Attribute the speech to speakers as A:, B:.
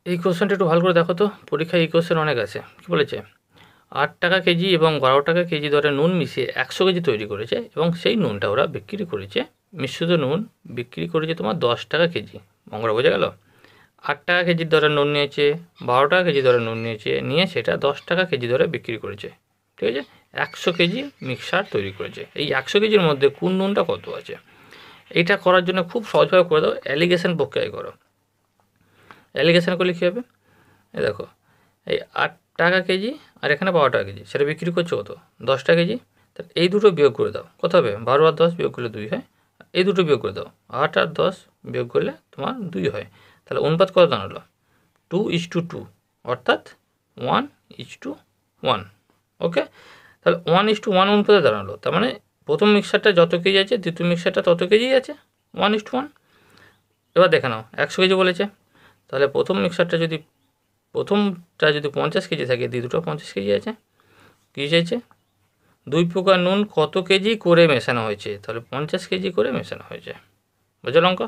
A: এই কোশ্চেনটা একটু ভালো করে দেখো তো, পরীক্ষায় এই কোশ্চেন অনেক আছে। কী বলেছে? 8 টাকা কেজি এবং 12 টাকা কেজি দরে নুন মিশিয়ে 100 কেজি তৈরি করেছে এবং সেই নুনটা ওরা বিক্রি করেছে, মিশ্রিত নুন বিক্রি করেছে তোমার 10 টাকা কেজি। অঙ্কটা বোঝা গেল? 8 টাকা কেজির দরে নুন নিয়েছে, 12 টাকা কেজি দরে নুন নিয়েছে, নিয়ে সেটা 10 টাকা কেজি দরে বিক্রি করেছে। ঠিক আছে? 100 কেজি মিক্সার তৈরি করেছে। এই 100 কেজির মধ্যে কোন নুনটা কত আছে? এইটা করার জন্য খুব সহজভাবে করে দাও, অ্যালিগেশন প্রক্রিয়ায় করো। অ্যালিগেশন করলে কী হবে? এই দেখো, এই 8 টাকা কেজি আর এখানে 12 টাকা কেজি, সেটা বিক্রি করছে কত? 10 টাকা কেজি। তাহলে এই দুটো বিয়োগ করে দাও, কত হবে? 12 আর 10 বিয়োগ করলে 2 হয়। এই দুটো বিয়োগ করে দাও, 8 আর 10 বিয়োগ করলে তোমার 2 হয়। তাহলে অনুপাত কত দাঁড়ালো? 2:2, অর্থাৎ 1:1। ওকে, তাহলে 1:1 অনুপাতে দাঁড়ালো। তার মানে প্রথম মিক্সারটা যত কেজি আছে, দ্বিতীয় মিক্সারটা তত কেজি আছে, 1:1। এবার দেখে নাও, 100 কেজি বলেছে, তাহলে প্রথমটা যদি 50 কেজি থাকে, দ্বিতীয়টা 50 কেজি আছে। কী চাইছে? 2 প্রকার নুন কত কেজি করে মেশানো হয়েছে? তাহলে 50 কেজি করে মেশানো হয়েছে। বুঝলে অঙ্ক?